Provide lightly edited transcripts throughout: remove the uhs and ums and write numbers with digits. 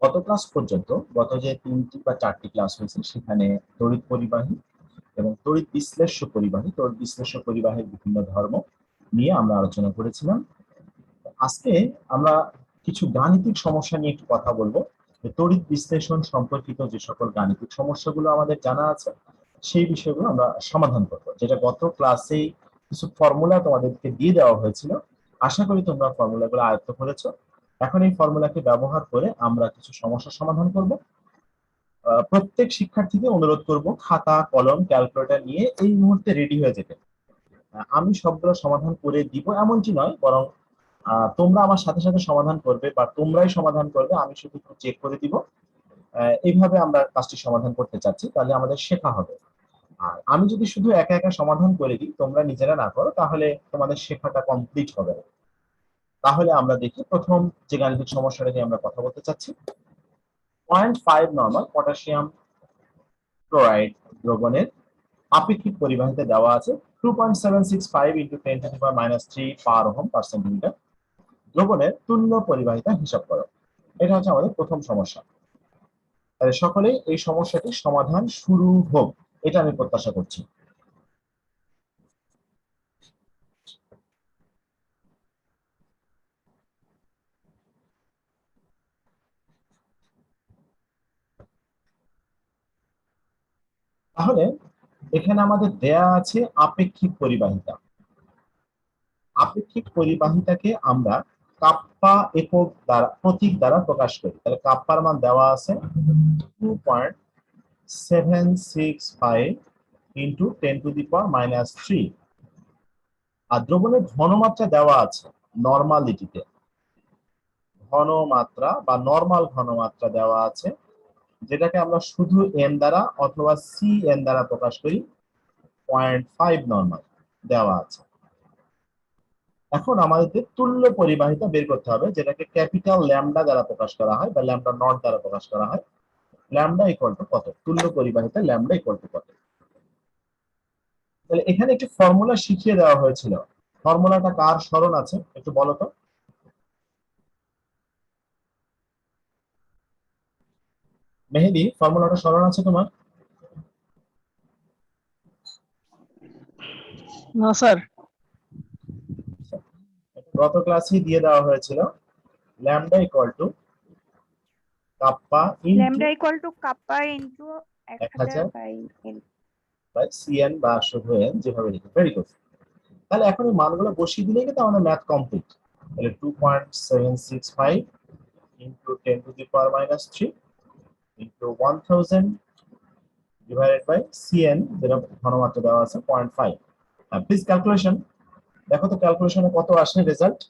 গত ক্লাস পর্যন্ত, গত যে 3টি বা 4টি ক্লাস হয়েছে সেখানে তড়িৎ পরিবাহী এবং তড়িৎ বিশ্লেষ্য পরিবাহী, তড়িৎ বিশ্লেষ্য পরিবাহের বিভিন্ন ধর্ম নিয়ে আমরা আলোচনা করেছিলাম। আজকে আমরা কিছু গাণিতিক সমস্যা নিয়ে একটু কথা বলবো। তড়িৎ বিশ্লেষণ সম্পর্কিত যে সকল গাণিতিক সমস্যাগুলো আমাদের জানা আছে সেই বিষয়গুলো আমরা সমাধান করবো, যেটা গত ক্লাসেই কিছু ফর্মুলা তোমাদেরকে দিয়ে দেওয়া হয়েছিল। আশা করি তোমরা ফর্মুলাগুলো আয়ত্ত করেছো। এখন এই ফর্মুলাকে ব্যবহার করে আমরা কিছু সমস্যার সমাধান করব। প্রত্যেক শিক্ষার্থীকে অনুরোধ করব খাতা কলম ক্যালকুলেটর নিয়ে এই মুহূর্তে রেডি হয়ে যেতে। আমি সবগুলো সমাধান করে দিব এমনটি নয়, বরং তোমরা আমার সাথে সাথে সমাধান করবে বা তোমরাই সমাধান করবে, আমি শুধু একটু চেক করে দিব। এইভাবে আমরা কাজটি সমাধান করতে চাচ্ছি, তাহলে আমাদের শেখা হবে। আর আমি যদি শুধু একা একা সমাধান করে দিই, তোমরা নিজেরা না করো, তাহলে তোমাদের শেখাটা কমপ্লিট হবে না। তাহলে আমরা দেখি প্রথম যে গাণিতিক সমস্যাটা নিয়ে আমরা কথা বলতে চাচ্ছি। 0.5 নরমাল পটাশিয়াম ক্লোরাইড দ্রবণের আপেক্ষিক পরিবাহিতা দেওয়া আছে 2.765 ইন্টু 10⁻³ পার ওহম পার সেন্টিমিটার। দ্রবণের তুল্য পরিবাহিতা হিসাব করো। এটা হচ্ছে আমাদের প্রথম সমস্যা। তাহলে সকলেই এই সমস্যাটির সমাধান শুরু হোক, এটা আমি প্রত্যাশা করছি। তাহলে এখানে আমাদের দেয়া আছে আপেক্ষিক পরিবাহিতা। আপেক্ষিক পরিবাহিতাকে আমরা কাপ্পা একক দ্বারা, প্রতীক দ্বারা প্রকাশ করি। তাহলে কাপ্পার মান দেওয়া আছে 2.765 ইন্টু 10⁻³ আর দ্রবণের ঘনমাত্রা দেওয়া আছে নর্মালিটিতে। ঘনমাত্রা বা নর্মাল ঘনমাত্রা দেওয়া আছে, যেটাকে আমরা শুধু এন দ্বারা অথবা সি এন দ্বারা প্রকাশ করি। 0.5 নর্মাল দেওয়া আছে। এখন আমাদের তুল্য পরিবাহিতা বের করতে হবে, যেটাকে ক্যাপিটাল ল্যামডা দ্বারা প্রকাশ করা হয় বা ল্যামডা নট দ্বারা প্রকাশ করা হয়। ল্যামডা ইকুয়াল টু কত? তুল্য পরিবাহিতা ল্যামডা ইকুয়াল টু কত? তাহলে এখানে একটি ফর্মুলা শিখিয়ে দেওয়া হয়েছিল। ফর্মুলাটা কার স্মরণ আছে একটু বলো তো। মেহেদি, ফর্মুলাটা স্মরণ আছে তোমার? না স্যার। গত ক্লাসেই দিয়ে দেওয়া হয়েছিল। Lambda equal to kappa into lambda equal to kappa into 1000 1000 by N. By CN বা শুধু এন, যেভাবে লিখি। Very good. তাহলে এখন এই মানগুলো বসিয়ে দিলেই কিন্তু আমাদের ম্যাথ কমপ্লিট। তাহলে 2.765 into 10⁻³ into 1000 divided by CN, যেটা ঘনমাত্রা দেওয়া আছে 0.5। প্লিজ ক্যালকুলেশন দেখো তো, ক্যালকুলেশনে কত আসে রেজাল্ট।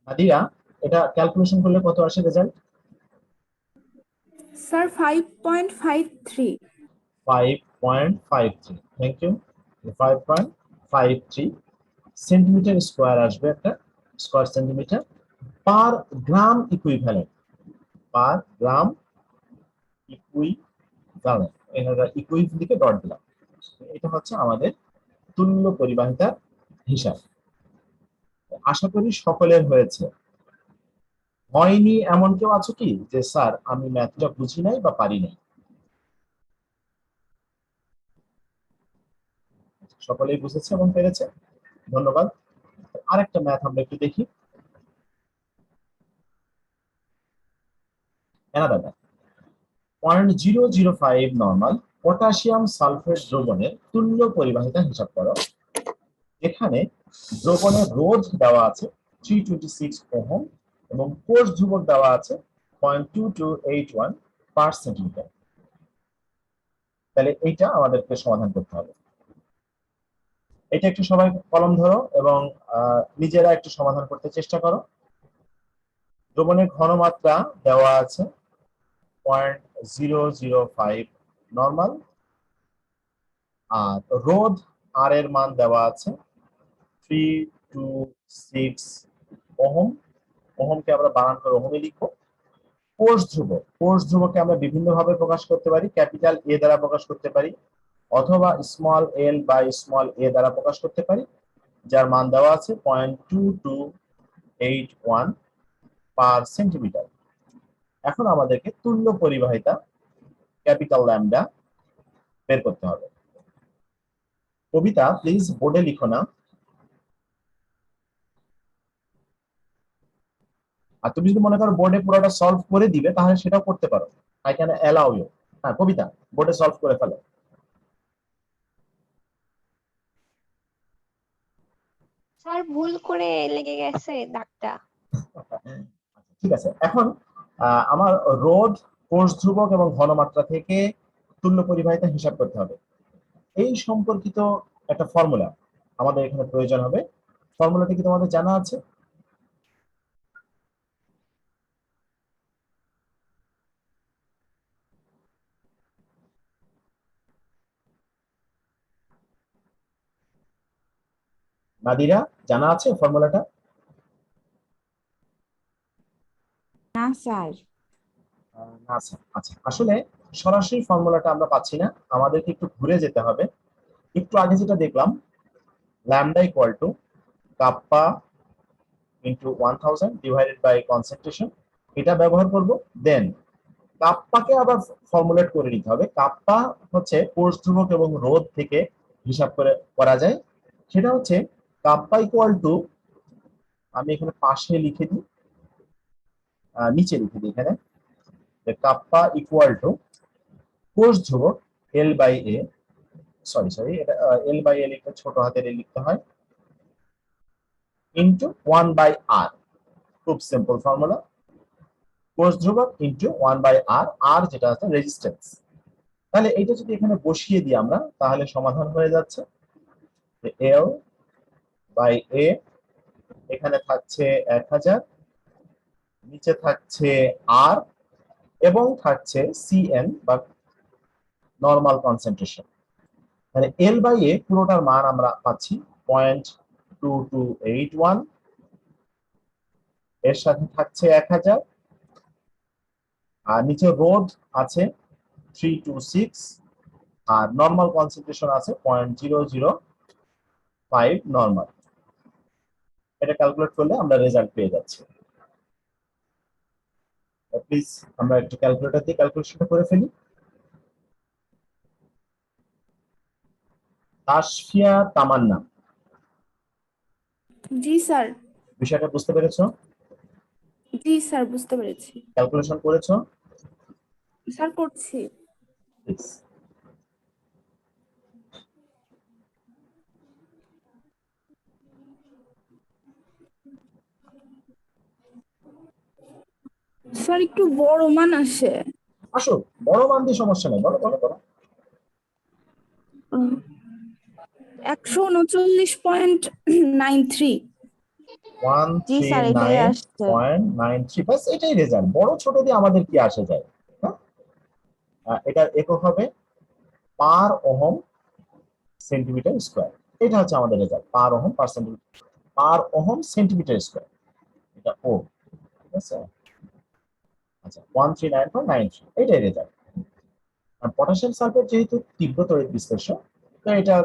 নাদিয়া, এটা ক্যালকুলেশন করলে কত আসে result? Sir 5.53। 5.53, thank you. 5.53 centimetre square আসবে, একটা square centimetre per gram equivalent. Per gram equivalent, এখানে ইকুইভ লিখে ডট দিলাম। এটা হচ্ছে আমাদের তুল্য পরিবাহিতার হিসাব। আশা করি সকলের হয়েছে। হয়নি এমন কেউ আছো কি যে স্যার আমি ম্যাথটা বুঝি নাই বা পারি নাই? সকলেই বুঝেছে এবং পেরেছে, ধন্যবাদ। আরেকটা ম্যাথ আমরা একটু দেখি। Another math. 0.005 normal potassium sulphate দ্রবণের তুল্য পরিবাহিতা হিসাব করো। এখানে দ্রবণের রোধ দেওয়া আছে 326 ওহম এবং কোষ ধ্রুবক দেওয়া আছে 0.2281 পার সেন্টিমিটার। তাহলে এইটা আমাদেরকে সমাধান করতে হবে। এটা একটু সবাই কলম ধরো এবং নিজেরা একটু সমাধান করতে চেষ্টা করো। দ্রবণের ঘনমাত্রা দেওয়া আছে 0.005 নরমাল আর রোধ আর এর মান দেওয়া আছে 326 ওহম। ওহমকে আমরা বানান করে ওহমে লিখবো। কোষ ধ্রুবক, কোষ ধ্রুবককে আমরা বিভিন্ন ভাবে প্রকাশ করতে পারি। ক্যাপিটাল এ দ্বারা প্রকাশ করতে পারি, অথবা স্মল এল বাই স্মল এ দ্বারা প্রকাশ করতে পারি, যার মান দেওয়া আছে 0.2281 পার সেন্টিমিটার। এখন আমাদেরকে তুল্য পরিবাহিতা ক্যাপিটাল ল্যামডা বের করতে হবে। কবিতা প্লিজ বোর্ডে লিখো না। আর তুমি যদি মনে করো বোর্ডে পুরোটা সলভ করে দিবে তাহলে সেটাও করতে পারো, আই ক্যান অ্যালাউ ইউ। হ্যাঁ কবিতা, বোর্ডে সলভ করে ফেলো। স্যার ভুল করে লেগে গেছে দাগটা। ঠিক আছে, এখন আমার রোধ, কোষ ধ্রুবক এবং ঘনমাত্রা থেকে তুল্য পরিবাহিতা হিসাব করতে হবে। এই সম্পর্কিত একটা ফর্মুলা আমাদের এখানে প্রয়োজন হবে। ফর্মুলাটি কি তোমাদের জানা আছে? নাদিরা, জানা আছে ফর্মুলাটা? না স্যার। না স্যার, আচ্ছা, আসলে সরাসরি ফর্মুলাটা আমরা পাচ্ছি না, আমাদেরকে একটু ঘুরে যেতে হবে। একটু আগে যেটা দেখলাম, lambda equal to kappa into 1000 divided by concentration, এটা ব্যবহার করব। দেন কাপ্পাকে আবার ফর্মুলেট করে নিতে হবে। কাপ্পা হচ্ছে কোষ ধ্রুবক এবং রোধ থেকে হিসাব করে করা যায়। সেটা হচ্ছে কাপ্পা ইকুয়াল টু, আমি এখানে পাশে লিখে দিই, নিচে লিখে দিই এখানে, কাপ্পা ইকুয়াল টু কোষ ধ্রুবক এল বাই এ, সরি এটা এল বাই এ লিখতে ছোট হাতের এ লিখতে হয়, ইন্টু 1 বাই আর। খুব সিম্পল ফর্মুলা, কোষ ধ্রুবক ইন্টু 1 বাই আর, আর যেটা আছে রেজিস্ট্যান্স। তাহলে এইটা যদি এখানে বসিয়ে দিই আমরা, তাহলে সমাধান হয়ে যাচ্ছে। এল বাই এ, এখানে থাকছে 1000, নিচে থাকছে আর, এবং থাকছে সিএন বা নরমাল কনসেন্ট্রেশন। মানে এল বাই এ পুরোটার মান আমরা পাচ্ছি 0.2281, এর সাথে থাকছে 1000, আর নিচে রোধ আছে 326, আর নরমাল কনসেন্ট্রেশন আছে 0.005 নরমাল। এটা ক্যালকুলেট করলে আমরা রেজাল্ট পেয়ে যাচ্ছি। প্লিজ আমরা একটু ক্যালকুলেটর দিয়ে ক্যালকুলেশনটা করে ফেলি। তাসফিয়া তামান্না, জি স্যার। বিষয়টা বুঝতে পেরেছো? জি স্যার, বুঝতে পেরেছি। ক্যালকুলেশন করেছো? স্যার করছি। প্লিজ। স্যার একটু বড় মান আসে। আসো, বড় মান দিয়ে সমস্যা নেই, বলো বলো বলো। 139.93। জি স্যার, এটাই আসছে। 139.93, বাস এটাই রেজাল্ট। বড় ছোট দিয়ে আমাদের কি আসে যায়? হ্যাঁ, এটার একক হবে পার ওহম সেন্টিমিটার স্কোয়ার। এটা হচ্ছে আমাদের রেজাল্ট, পার ওহম পার সেন্টিমিটার, পার ওহম সেন্টিমিটার স্কোয়ার, এটা ও। ঠিক আছে, আচ্ছা 139.93 এটাই রেজাল্ট। আর পটাশিয়াম সালফেট যেহেতু তীব্র তড়িৎ বিশ্লেষ্য, তো এটা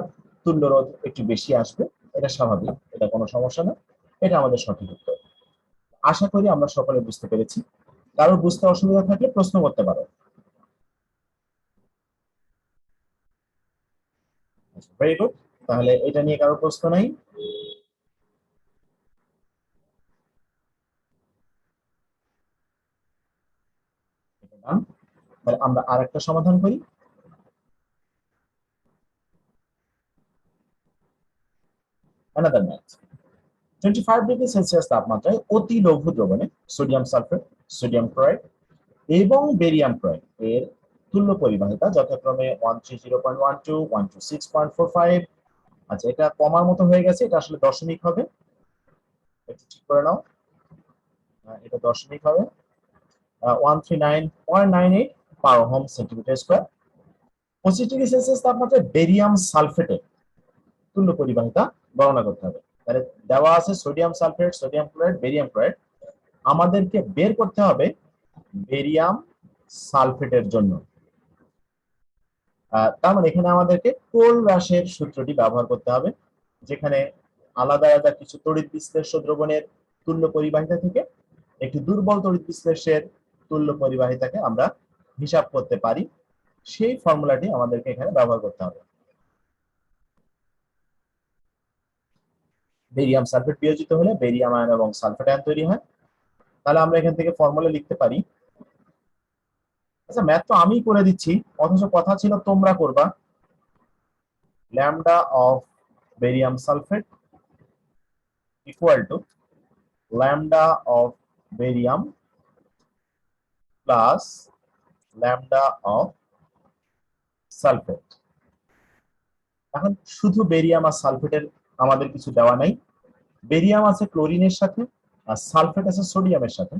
তুল্য রোধ একটু বেশি আসবে, এটা স্বাভাবিক, এটা কোনো সমস্যা না। এটা আমাদের সঠিক উত্তর। আশা করি আমরা সকলে বুঝতে পেরেছি। কারো বুঝতে অসুবিধা থাকলে প্রশ্ন করতে পারো। ভেরি গুড, তাহলে এটা নিয়ে কারো প্রশ্ন নাই। তাহলে আমরা আর একটা সমাধান করি। Another math. 25 ডিগ্রি সেলসিয়াস তাপমাত্রায় অতি লঘু দ্রবণে সোডিয়াম সালফেট, সোডিয়াম ক্লোরাইড এবং বেরিয়াম ক্লোরাইড এর তুল্য পরিবাহিতা যথাক্রমে 130.12, 126.45। আচ্ছা, এটা কমার মতো হয়ে গেছে, এটা আসলে দশমিক হবে, একটু ঠিক করে নাও। এটা দশমিক হবে, 139.98 per ohm centimetre square. 25 degree Celsius তাপমাত্রায় বেরিয়াম সালফেটের তুল্য পরিবাহিতা গণনা করতে হবে। তাহলে দেওয়া আছে sodium sulphate, sodium chloride, barium chloride, আমাদেরকে বের করতে হবে বেরিয়াম সালফেটের জন্য। তার মানে এখানে আমাদেরকে কোল হ্রাসের সূত্রটি ব্যবহার করতে হবে, যেখানে আলাদা আলাদা কিছু তড়িৎ বিশ্লেষ্য দ্রবণের তুল্য পরিবাহিতা থেকে একটি দুর্বল তড়িৎ বিশ্লেষ্যের তুল্য পরিবাহিতাকে আমরা হিসাব করতে পারি। সেই ফর্মুলাটি আমাদেরকে এখানে ব্যবহার করতে হবে। বেরিয়াম সালফেট বিয়োজিত হলে বেরিয়াম আয়ন এবং সালফেট আয়ন তৈরি হয়। তাহলে আমরা এখান থেকে ফর্মুলা লিখতে পারি। আচ্ছা, ম্যাথ তো আমি করে দিচ্ছি, অথচ কথা ছিল তোমরা করবা। Lambda of barium sulphate equal to lambda of barium plus lambda of sulphate. এখন শুধু বেরিয়াম আর সালফেটের আমাদের কিছু দেওয়া নাই। বেরিয়াম আছে ক্লোরিনের সাথে আর সালফেট আছে সোডিয়ামের সাথে।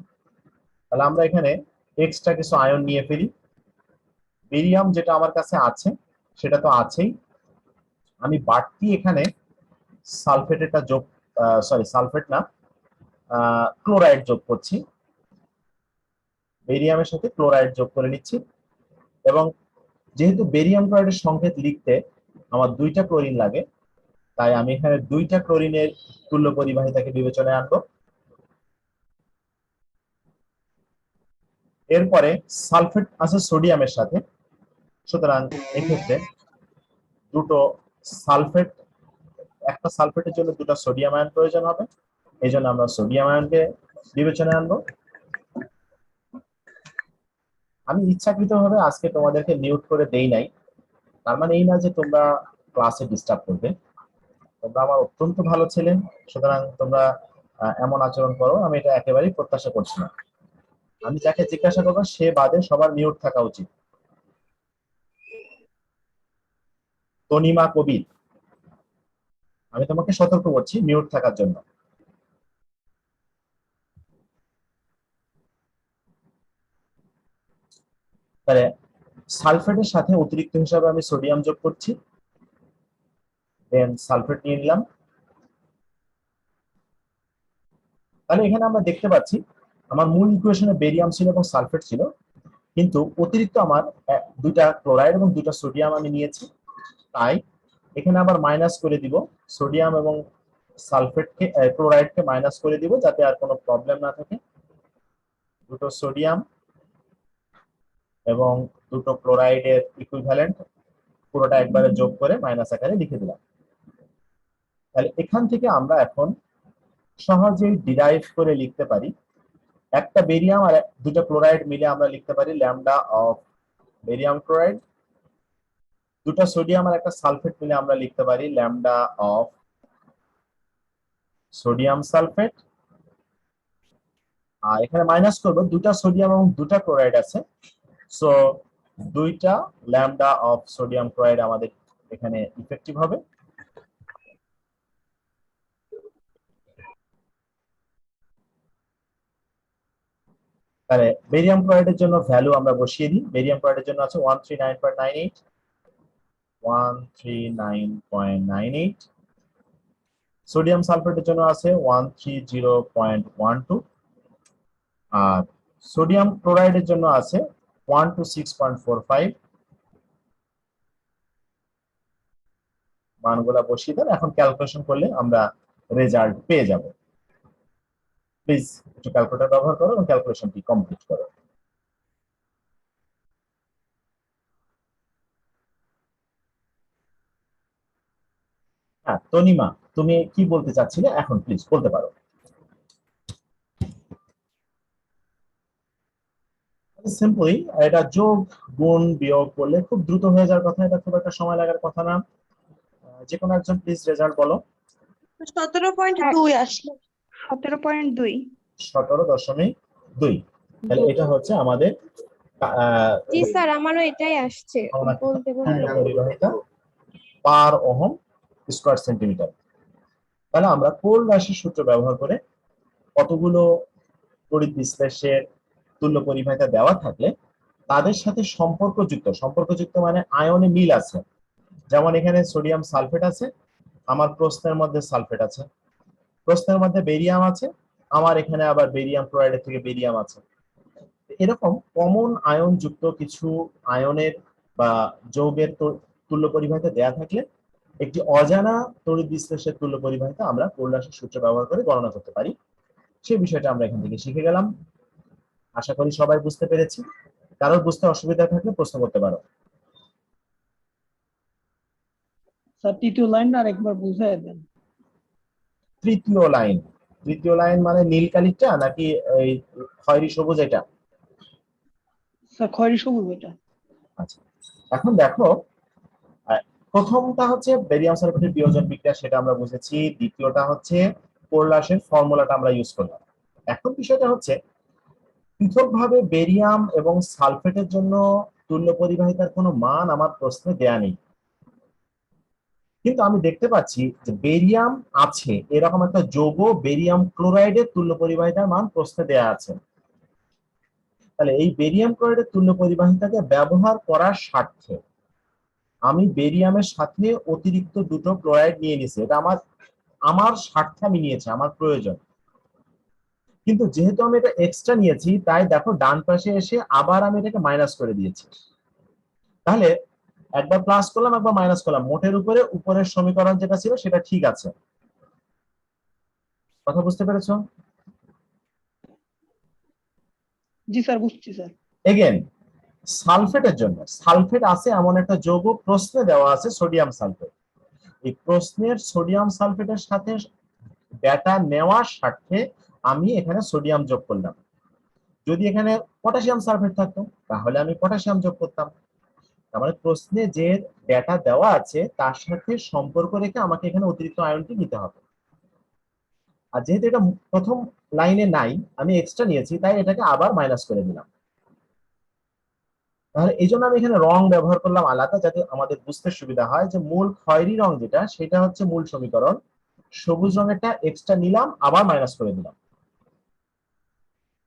তাহলে আমরা এখানে এক্সট্রা কিছু আয়ন নিয়ে ফেলি। বেরিয়াম যেটা আমার কাছে আছে সেটা তো আছেই, আমি বাড়তি এখানে সালফেটেরটা যোগ, সালফেট না, ক্লোরাইড যোগ করছি। বেরিয়ামের সাথে ক্লোরাইড যোগ করে নিচ্ছি, এবং যেহেতু বেরিয়াম ক্লোরাইডের সংকেত লিখতে আমার দুইটা ক্লোরিন লাগে, তাই আমি এখানে দুইটা ক্লোরিনের তুল্য পরিবাহিতাকে বিবেচনায় আনবো। এরপরে সালফেট আছে সোডিয়ামের সাথে, সুতরাং এক্ষেত্রে দুটো সালফেট, একটা সালফেটের জন্য দুটো সোডিয়াম আয়ন প্রয়োজন হবে, এই জন্য আমরা সোডিয়াম আয়নকে বিবেচনায় আনবো। আমি ইচ্ছাকৃতভাবে আজকে তোমাদেরকে মিউট করে দেই নাই, তার মানে এই না যে তোমরা ক্লাসে ডিস্টার্ব করবে। তোমরা আমার অত্যন্ত ভালো ছেলে, সুতরাং তোমরা এমন আচরণ করো, আমি এটা একেবারেই প্রত্যাশা করছি না। আমি যাকে জিজ্ঞাসা করবো সে বাদে সবার মিউট থাকা উচিত। তনিমা কবির, আমি তোমাকে সতর্ক করছি মিউট থাকার জন্য। তাহলে সালফেটের সাথে অতিরিক্ত হিসাবে আমি সোডিয়াম যোগ করছি, দেন সালফেট নিয়ে নিলাম। তাহলে এখানে আমরা দেখতে পাচ্ছি আমার মূল ইকুয়েশনে বেরিয়াম ছিল এবং সালফেট ছিল, কিন্তু অতিরিক্ত আমার দুইটা ক্লোরাইড এবং দুইটা সোডিয়াম আমি নিয়েছি। তাই এখানে আবার মাইনাস করে দিব, সোডিয়াম এবং সালফেটকে, ক্লোরাইডকে মাইনাস করে দিব, যাতে আর কোনো প্রবলেম না থাকে। দুটো সোডিয়াম এবং দুটো ক্লোরাইডের ইকুইভ্যালেন্ট পুরোটা একবারে যোগ করে মাইনাস আকারে লিখে দিলাম। তাহলে এখান থেকে আমরা এখন সহজেই ডিরাইভ করে লিখতে পারি, একটা বেরিয়াম আর দুটো ক্লোরাইড মিলে আমরা লিখতে পারি ল্যামডা অফ বেরিয়াম ক্লোরাইড। দুটো সোডিয়াম আর একটা সালফেট মিলে আমরা লিখতে পারি ল্যামডা অফ সোডিয়াম সালফেট। আর এখানে মাইনাস করবো, দুটা সোডিয়াম এবং দুটা ক্লোরাইড আছে, সো দুইটা ল্যামডা অফ সোডিয়াম ক্লোরাইড আমাদের এখানে ইফেক্টিভ হবে। তাহলে বেরিয়াম ক্লোরাইডের জন্য ভ্যালু আমরা বসিয়ে দিই। বেরিয়াম ক্লোরাইডের জন্য আছে 139.98, 139.98। সোডিয়াম সালফেটের জন্য আছে 130.12, আর সোডিয়াম ক্লোরাইডের জন্য আছে 126.45। মানগুলা বসিয়ে দেন, এখন ক্যালকুলেশন করলে আমরা রেজাল্ট পেয়ে যাব। প্লিজ একটু ক্যালকুলেটর ব্যবহার করো এবং ক্যালকুলেশনটি কমপ্লিট করো। হ্যাঁ তনিমা, তুমি কি বলতে চাচ্ছিলে এখন প্লিজ বলতে পারো। সিম্পলি এটা যোগ গুণ বিয়োগ করলে খুব দ্রুত হয়ে যাওয়ার কথা, এটা খুব একটা সময় লাগার কথা না। যে কোনো একজন প্লিজ রেজাল্ট বলো। 17.2 আসলো। 17.2। 17.2। তাহলে এটা হচ্ছে আমাদের জি স্যার, আমারও এটাই আসছে বলতে বলতে। পরিবাহিতা পার ওহম স্কয়ার সেন্টিমিটার। তাহলে আমরা কোল রাশির সূত্র ব্যবহার করে কতগুলো তড়িৎ বিশ্লেষের তুল্য পরিবাহিতা দেওয়া থাকলে তাদের সাথে সম্পর্কযুক্ত মানে আয়নে মিল আছে। যেমন এখানে সোডিয়াম সালফেট আছে, আমার প্রশ্নের মধ্যে সালফেট আছে। প্রশ্নের মধ্যে বেরিয়াম আছে, আমার এখানে আবার বেরিয়াম ক্লোরাইডের থেকে বেরিয়াম আছে। এরকম কমন আয়ন যুক্ত কিছু আয়নের বা যৌগের তুল্য পরিবাহিতা দেয়া থাকলে একটি অজানা তড়িৎ বিশ্লেষের তুল্য পরিবাহিতা আমরা কোল্লাসের সূত্র ব্যবহার করে গণনা করতে পারি। সেই বিষয়টা আমরা এখান থেকে শিখে গেলাম। আশা করি সবাই বুঝতে পেরেছি। কারোর বুঝতে অসুবিধা থাকলে প্রশ্ন করতে পারো। স্যার তৃতীয় লাইনটা আরেকবার বুঝাই দেন। তৃতীয় লাইন মানে নীল কালিটা নাকি এই খয়েরি সবুজ এটা? স্যার খয়েরি সবুজ এটা। আচ্ছা, এখন দেখো, প্রথমটা হচ্ছে বেরিয়াম সালফেটের বিয়োজন বিক্রিয়া, সেটা আমরা বুঝেছি। দ্বিতীয়টা হচ্ছে কোল্লাসের ফর্মুলাটা আমরা ইউজ করলাম। এখন বিষয়টা হচ্ছে পৃথকভাবে বেরিয়াম এবং সালফেটের জন্য তুল্য পরিবাহিতার কোনো মান আমার প্রশ্নে দেয়া নেই, কিন্তু আমি দেখতে পাচ্ছি যে বেরিয়াম আছে, এরকম একটা যৌগ বেরিয়াম ক্লোরাইডের তুল্য পরিবাহিতার মান প্রশ্নে দেয়া আছে। তাহলে এই বেরিয়াম ক্লোরাইডের তুল্য পরিবাহিতাকে ব্যবহার করার স্বার্থে আমি বেরিয়ামের সাথে অতিরিক্ত দুটো ক্লোরাইড নিয়ে নিয়েছি। এটা আমার স্বার্থে আমি নিয়েছি, আমার প্রয়োজন। কিন্তু যেহেতু আমি এটা এক্সট্রা নিয়েছি, তাই দেখো ডান পাশে এসে আবার আমি এটাকে মাইনাস করে দিয়েছি। তাহলে একবার প্লাস করলাম, একবার মাইনাস করলাম, মোটের উপরে উপরের সমীকরণ যেটা ছিল সেটা ঠিক আছে। কথা বুঝতে পেরেছো? জি স্যার, বুঝছি স্যার। এগেন সালফেটের জন্য, সালফেট আছে এমন একটা যৌগ প্রশ্নে দেওয়া আছে সোডিয়াম সালফেট। এই প্রশ্নের সোডিয়াম সালফেটের সাথে ডেটা নেওয়ার স্বার্থে আমি এখানে সোডিয়াম যোগ করলাম। যদি এখানে পটাশিয়াম সালফেট থাকতো তাহলে আমি পটাশিয়াম যোগ করতাম। তার মানে প্রশ্নে যে ডেটা দেওয়া আছে তার সাথে সম্পর্ক রেখে আমাকে এখানে অতিরিক্ত আয়নটি নিতে হবে। আর যেহেতু এটা প্রথম লাইনে নাই, আমি এক্সট্রা নিয়েছি, তাই এটাকে আবার মাইনাস করে দিলাম। তাহলে এই জন্য আমি এখানে রং ব্যবহার করলাম আলাদা, যাতে আমাদের বুঝতে সুবিধা হয় যে মূল খয়েরি রং যেটা, সেটা হচ্ছে মূল সমীকরণ। সবুজ রঙেরটা এক্সট্রা নিলাম, আবার মাইনাস করে দিলাম।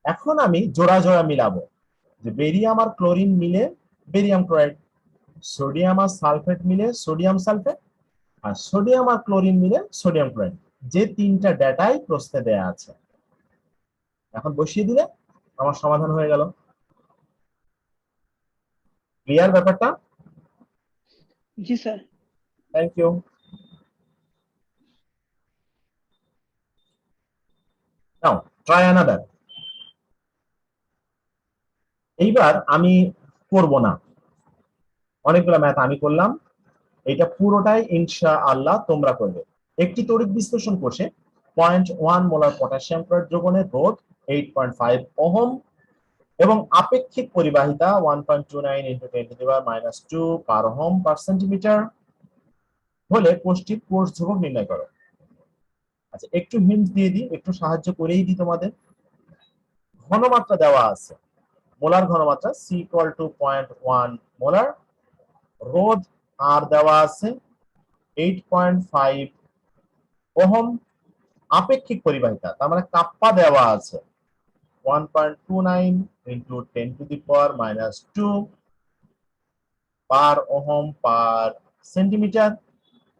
এখন আমি জোড়া জোড়া মিলাবো, যে বেরিয়াম আর ক্লোরিন মিলে বেরিয়াম ক্লোরাইড, সোডিয়াম আর সালফেট মিলে সোডিয়াম সালফেট, আর সোডিয়াম আর ক্লোরিন মিলে সোডিয়াম ক্লোরাইড, যে তিনটা ডেটাই প্রশ্নে দেয়া আছে। এখন বসিয়ে দিলে আমার সমাধান হয়ে গেল। ক্লিয়ার ব্যাপারটা? জি sir. Thank you. Now try another. এইবার আমি করব না, অনেকগুলো ম্যাথ আমি করলাম, এটা পুরোটাই ইনশাআল্লাহ তোমরা করবে। একটি তড়িৎ বিশ্লেষণ কোষে 0.1 মোলার পটাশিয়াম ক্লোরাইড দ্রবণের রোধ 8.5 ওহম এবং আপেক্ষিক পরিবাহিতা 1.29 × 10⁻² পার ওহম পার সেন্টিমিটার হলে কোষটির কোষ ধ্রুবক নির্ণয় করো। আচ্ছা, একটু হিন্ট দিয়ে দিই, একটু সাহায্য করেই দিই তোমাদের। ঘনমাত্রা দেওয়া আছে, মোলার ঘনমাত্রা C = 0.1 মোলার, রোধ আর দেওয়া আছে 8.5 ওহম, আপেক্ষিক পরিবাহিতা তার মানে কাপ্পা দেওয়া আছে 1.29 × 10⁻² পার ওহম পার সেন্টিমিটার।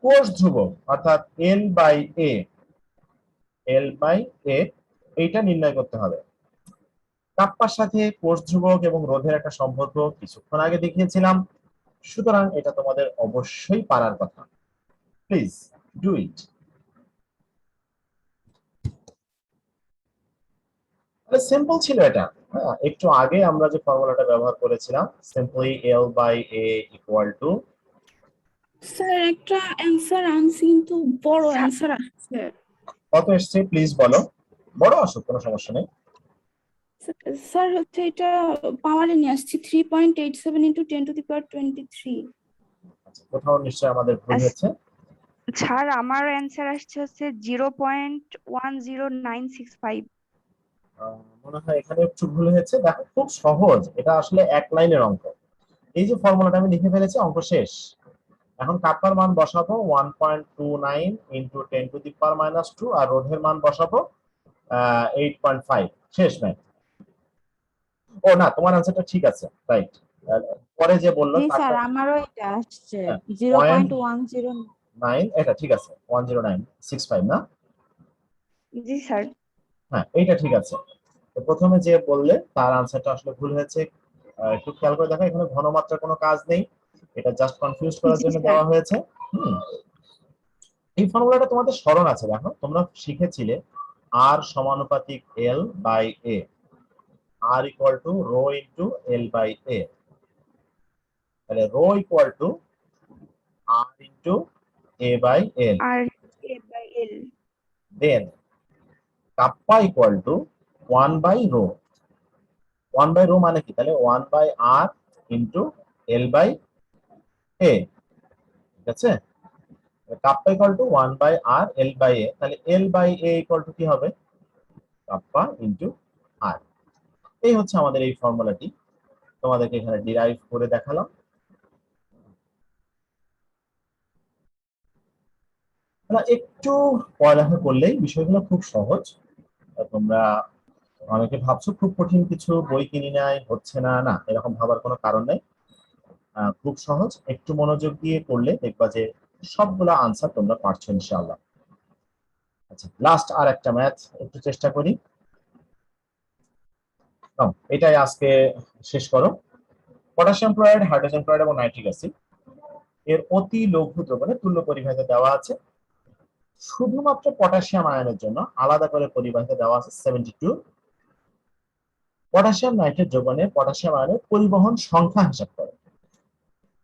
কোষ ধ্রুবক অর্থাৎ L/A, এইটা নির্ণয় করতে হবে। কাপ্পার সাথে কোষ ধ্রুবক এবং রোধের একটা সম্পর্ক কিছুক্ষণ আগে দেখিয়েছিলাম, সুতরাং এটা তোমাদের অবশ্যই পারার কথা। Please do it. সিম্পল ছিল এটা। হ্যাঁ, একটু আগে আমরা যে ফর্মুলাটা ব্যবহার করেছিলাম, সিম্পলি L/A = স্যার একটা অ্যান্সার আনছি কিন্তু বড় অ্যান্সার আসছে। কত এসছে প্লিজ বলো। বড় আসুক, কোনো সমস্যা নেই। স্যার হচ্ছে এটা পাওয়ারে নিয়ে আসছি 3.87 × 10⁻23। আচ্ছা, কোথাও নিশ্চয়ই আমাদের ভুল হয়েছে। স্যার আমার অ্যান্সার আসছে হচ্ছে 0.10965। মনে হয় এখানে একটু ভুল হয়েছে। দেখো খুব সহজ, এটা আসলে এক লাইনের অঙ্ক। এই যে ফর্মুলাটা আমি লিখে ফেলেছি, অঙ্ক শেষ। এখন কাপ্পার মান বসাবো 1.29 × 10⁻², আর রোধের মান বসাবো 8.5। শেষ ম্যাথ। ও না, তোমার আনসারটা ঠিক আছে, রাইট। পরে যে বললো জি স্যার, আমারও এটা আসছে 0.10 0.10। এটা ঠিক আছে, 10965 না? জি স্যার। হ্যাঁ, এইটা ঠিক আছে। তো প্রথমে যে বললে তার আনসারটা আসলে ভুল হয়েছে। একটু খেয়াল করে দেখো, এখানে ঘনমাত্রার কোনো কাজ নেই, এটা জাস্ট কনফিউজ করার জি জন্য স্যার। দেওয়া হয়েছে। হুম, এই ফর্মুলাটা তোমাদের স্মরণ আছে, দেখো তোমরা শিখেছিলে আর সমানুপাতিক L by A, R equal to rho into L by A, তাহলে rho equal to R into A by L, R A by L. Then kappa equal to 1 by rho. 1 by rho মানে কি, তাহলে 1 by R into L by A, ঠিক আছে। Kappa equal to 1 by R L by A, তাহলে L by A equal to কি হবে, kappa into আর। এই হচ্ছে আমাদের এই ফর্মুলাটি, তোমাদেরকে এখানে ডিরাইভ করে দেখালাম। একটু পড়ালেখা করলেই বিষয়গুলো খুব সহজ। তোমরা অনেকে ভাবছো খুব কঠিন কিছু, বই কিনি নাই, হচ্ছে না, না এরকম ভাবার কোনো কারণ নেই। খুব সহজ, একটু মনোযোগ দিয়ে করলে দেখবা যে সবগুলা আনসার তোমরা পারছো ইনশাআল্লাহ। আচ্ছা, লাস্ট আর একটা ম্যাথ একটু চেষ্টা করি। এটাই আজকে শেষ করো। পটাশিয়াম ক্লোরাইড, হাইড্রোজেন ক্লোরাইড এবং নাইট্রিক অ্যাসিড এর অতি লঘু দ্রবণে তুল্য পরিবাহিত দেওয়া আছে। শুধুমাত্র পটাশিয়াম আয়নের জন্য আলাদা করে পরিবাহিত দেওয়া আছে 72। পটাশিয়াম নাইট্রেট দ্রবণে পটাশিয়াম আয়নের পরিবহন সংখ্যা হিসাব করে।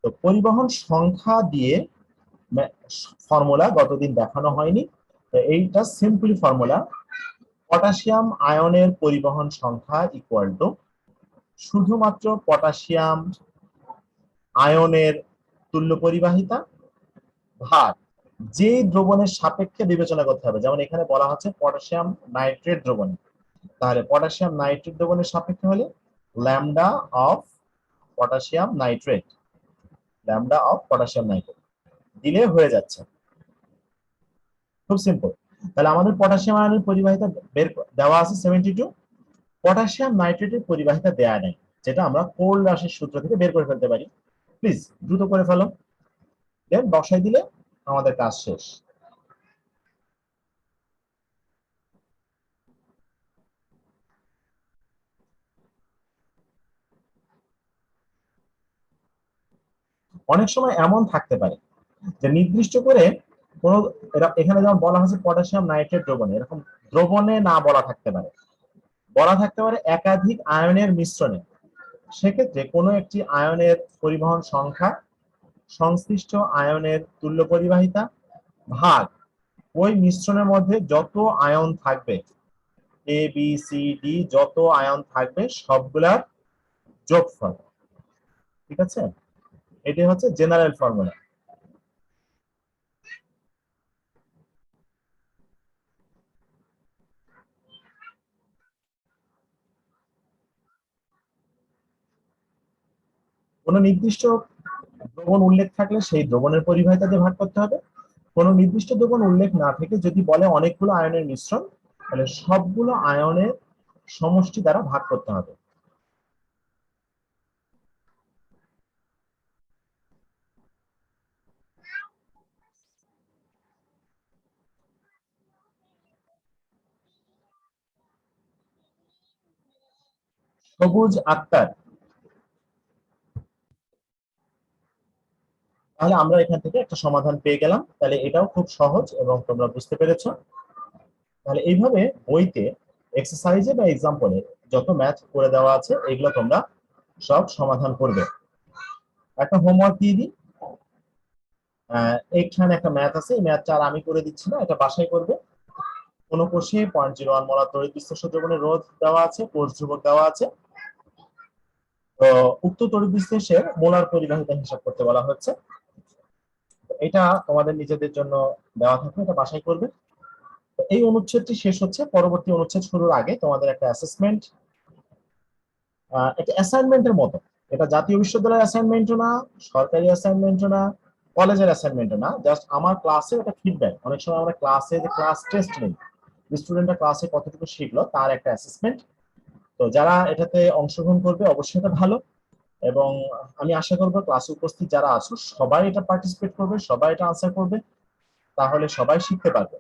তো পরিবহন সংখ্যা দিয়ে ফর্মুলা গতদিন দেখানো হয়নি, তো এইটা সিম্পলি ফর্মুলা, পটাশিয়াম আয়নের পরিবহন সংখ্যা ইকুয়াল টু শুধুমাত্র পটাশিয়াম আয়নের তুল্য পরিবাহিতা ভাগ যে দ্রবণের সাপেক্ষে বিবেচনা করতে হবে। যেমন এখানে বলা হচ্ছে পটাশিয়াম নাইট্রেট দ্রবণে, তাহলে পটাশিয়াম নাইট্রেট দ্রবণের সাপেক্ষে হলে lambda of potassium nitrate, lambda of potassium nitrate দিলে হয়ে যাচ্ছে। খুব সিম্পল। তাহলে আমাদের পটাশিয়াম আয়নের পরিবাহিতা বের দেওয়া আছে 72, পটাশিয়াম নাইট্রেটের পরিবাহিতা দেয়া নেই, যেটা আমরা কোল্ড রাশির সূত্র থেকে বের করে ফেলতে পারি। প্লিজ দ্রুত করে ফেলো, দেন বসাই দিলে আমাদের কাজ শেষ। অনেক সময় এমন থাকতে পারে যে নির্দিষ্ট করে কোন, এখানে যেমন বলা হয়েছে পটাশিয়াম নাইট্রেট দ্রবণে, এরকম দ্রবণে না বলা থাকতে পারে, বলা থাকতে পারে একাধিক আয়নের মিশ্রণে। সেক্ষেত্রে কোনো একটি আয়নের পরিবহন সংখ্যা সংশ্লিষ্ট আয়নের তুল্য পরিবাহিতা ভাগ ওই মিশ্রণের মধ্যে যত আয়ন থাকবে, এ বি সি ডি যত আয়ন থাকবে সবগুলার যোগফল। ঠিক আছে, এটি হচ্ছে জেনারেল ফর্মুলা। কোন নির্দিষ্ট দ্রবণ উল্লেখ থাকলে সেই দ্রবণের পরিবাহিতা দিয়ে ভাগ করতে হবে। কোন নির্দিষ্ট দ্রবণ উল্লেখ না থেকে যদি বলে অনেকগুলো আয়নের মিশ্রণ, তাহলে সবগুলো আয়নের সমষ্টি দ্বারা ভাগ করতে হবে। সবুজ আক্তার, তাহলে আমরা এখান থেকে একটা সমাধান পেয়ে গেলাম। তাহলে এটাও খুব সহজ এবং তোমরা বুঝতে পেরেছো। তাহলে এইভাবে বইতে এক্সারসাইজে বা এক্সাম্পলে যত ম্যাথ করে দেওয়া আছে এগুলো তোমরা সব সমাধান করবে। একটা হোমওয়ার্ক দিয়ে দিই, এখানে একটা ম্যাথ আছে, এই ম্যাথটা আর আমি করে দিচ্ছি না, এটা বাসায় করবে। কোন কোষে 0.01 মোলার তড়িৎ বিশ্লেষ্য দ্রবণের রোধ দেওয়া আছে, কোষ ধ্রুবক দেওয়া আছে। তো উক্ত তড়িৎ বিশ্লেষের মোলার পরিবাহিতা হিসাব করতে বলা হচ্ছে। এটা তোমাদের নিজেদের জন্য দেওয়া থাকবে, এটা বাসায় করবে। তো এই অনুচ্ছেদটি শেষ হচ্ছে, পরবর্তী অনুচ্ছেদ শুরুর আগে তোমাদের একটা অ্যাসেসমেন্ট, একটা অ্যাসাইনমেন্টের মতো। এটা জাতীয় বিশ্ববিদ্যালয়ের অ্যাসাইনমেন্টও না, সরকারি অ্যাসাইনমেন্টও না, কলেজের অ্যাসাইনমেন্টও না, জাস্ট আমার ক্লাসে একটা ফিডব্যাক। অনেক সময় আমরা ক্লাসে যে ক্লাস টেস্ট নেই, স্টুডেন্টরা ক্লাসে কতটুকু শিখলো তার একটা অ্যাসেসমেন্ট। তো যারা এটাতে অংশগ্রহণ করবে অবশ্যই এটা ভালো, এবং আমি আশা করবো ক্লাসে উপস্থিত যারা আছো সবাই এটা পার্টিসিপেট করবে, সবাই এটা আনসার করবে, তাহলে সবাই শিখতে পারবে।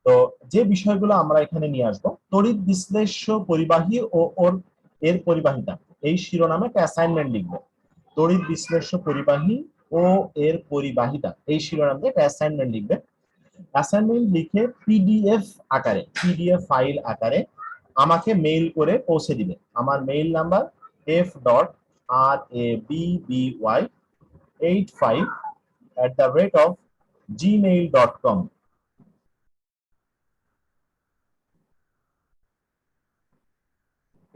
তো যে বিষয়গুলো আমরা এখানে নিয়ে আসবো, তড়িৎ বিশ্লেষ্য পরিবাহী ও এর পরিবাহিতা, এই শিরোনামে একটা অ্যাসাইনমেন্ট লিখবে। তড়িৎ বিশ্লেষ্য পরিবাহী ও এর পরিবাহিতা, এই শিরোনাম দিয়ে একটা অ্যাসাইনমেন্ট লিখবে। অ্যাসাইনমেন্ট লিখে পিডিএফ ফাইল আকারে আমাকে মেইল করে পৌঁছে দিবে। আমার মেইল নাম্বার f.rabby85@gmail.com।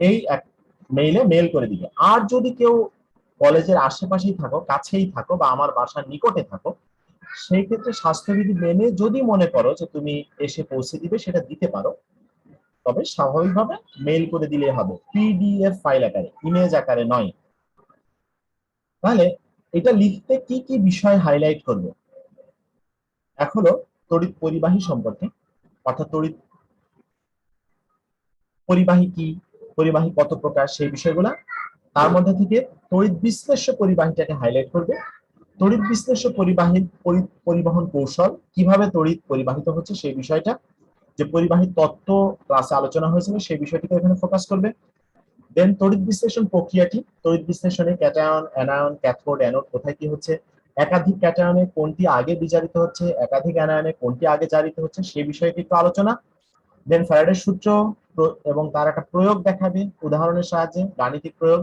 এই এক মেইলে মেইল করে দিবে। আর যদি কেউ কলেজের আশেপাশেই থাকো, কাছেই থাকো বা আমার বাসার নিকটে থাকো, সেই ক্ষেত্রে স্বাস্থ্যবিধি মেনে যদি মনে করো যে তুমি এসে পৌঁছে দিবে, সেটা দিতে পারো। তবে স্বাভাবিকভাবে মেইল করে দিলে হবে, পিডিএফ ফাইল আকারে, ইমেজ আকারে নয়। তাহলে এটা লিখতে কি কি বিষয় হাইলাইট করবে? এক হলো তড়িৎ পরিবাহী সম্পর্কে, অর্থাৎ তড়িৎ পরিবাহী কি, পরিবাহী কত প্রকার, সেই বিষয়গুলা। তার মধ্যে থেকে তড়িৎ বিশ্লেষ্য পরিবাহীটাকে হাইলাইট করবে। তড়িৎ বিশ্লেষ্য পরিবাহীর পরিবহন কৌশল, কিভাবে তড়িৎ পরিবাহিত হচ্ছে সেই বিষয়টা, যে পরিবাহী তত্ত্ব ক্লাসে আলোচনা হয়েছিল সেই বিষয়টিকে এখানে ফোকাস করবে। দেন তড়িৎ বিশ্লেষণ প্রক্রিয়াটি, তড়িৎ বিশ্লেষণে ক্যাটায়ন, অ্যানায়ন, ক্যাথোড, অ্যানোড কোথায় কি হচ্ছে, একাধিক ক্যাটায়নে কোনটি আগে বিজারিত হচ্ছে, একাধিক অ্যানায়নে কোনটি আগে জারিত হচ্ছে, সেই বিষয়টি একটু আলোচনা। দেন ফ্যারাডের সূত্র এবং তার একটা প্রয়োগ দেখাবে উদাহরণের সাহায্যে, গাণিতিক প্রয়োগ,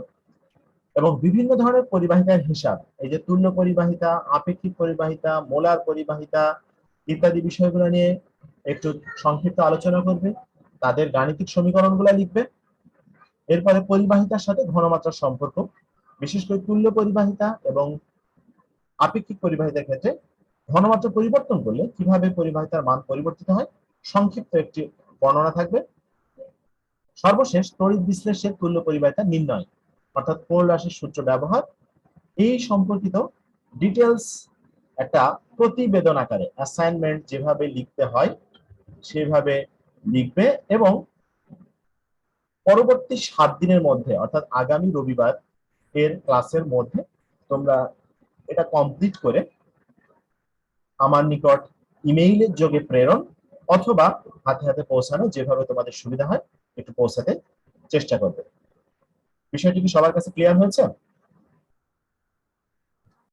এবং বিভিন্ন ধরনের পরিবাহিতার হিসাব, এই যে তুল্য পরিবাহিতা, আপেক্ষিক পরিবাহিতা, মোলার পরিবাহিতা ইত্যাদি বিষয়গুলো নিয়ে একটু সংক্ষিপ্ত আলোচনা করবে। তাদের গাণিতিক সমীকরণগুলো লিখবে। এরপরে পরিবাহিতার সাথে ঘনমাত্রার সম্পর্ক, বিশেষ করে তুল্য পরিবাহিতা এবং আপেক্ষিক পরিবাহিতার ক্ষেত্রে ঘনমাত্রা পরিবর্তন করলে কিভাবে পরিবাহিতার মান পরিবর্তিত হয়, সংক্ষিপ্ত একটি বর্ণনা থাকবে। সর্বশেষ তড়িৎ বিশ্লেষণের তুল্য পরিবাহিতা নির্ণয়, অর্থাৎ কোল রাশির সূত্র ব্যবহার, এই সম্পর্কিত ডিটেলস একটা প্রতিবেদন আকারে অ্যাসাইনমেন্ট যেভাবে লিখতে হয় সেভাবে লিখবে। এবং পরবর্তী 7 দিনের মধ্যে, অর্থাৎ আগামী রবিবার এর ক্লাসের মধ্যে তোমরা এটা কমপ্লিট করে আমার নিকট ইমেইলের যোগে প্রেরণ অথবা হাতে হাতে পৌঁছানো, যেভাবে তোমাদের সুবিধা হয় একটু পৌঁছাতে চেষ্টা করবে। বিষয়টি কি সবার কাছে ক্লিয়ার হয়েছে?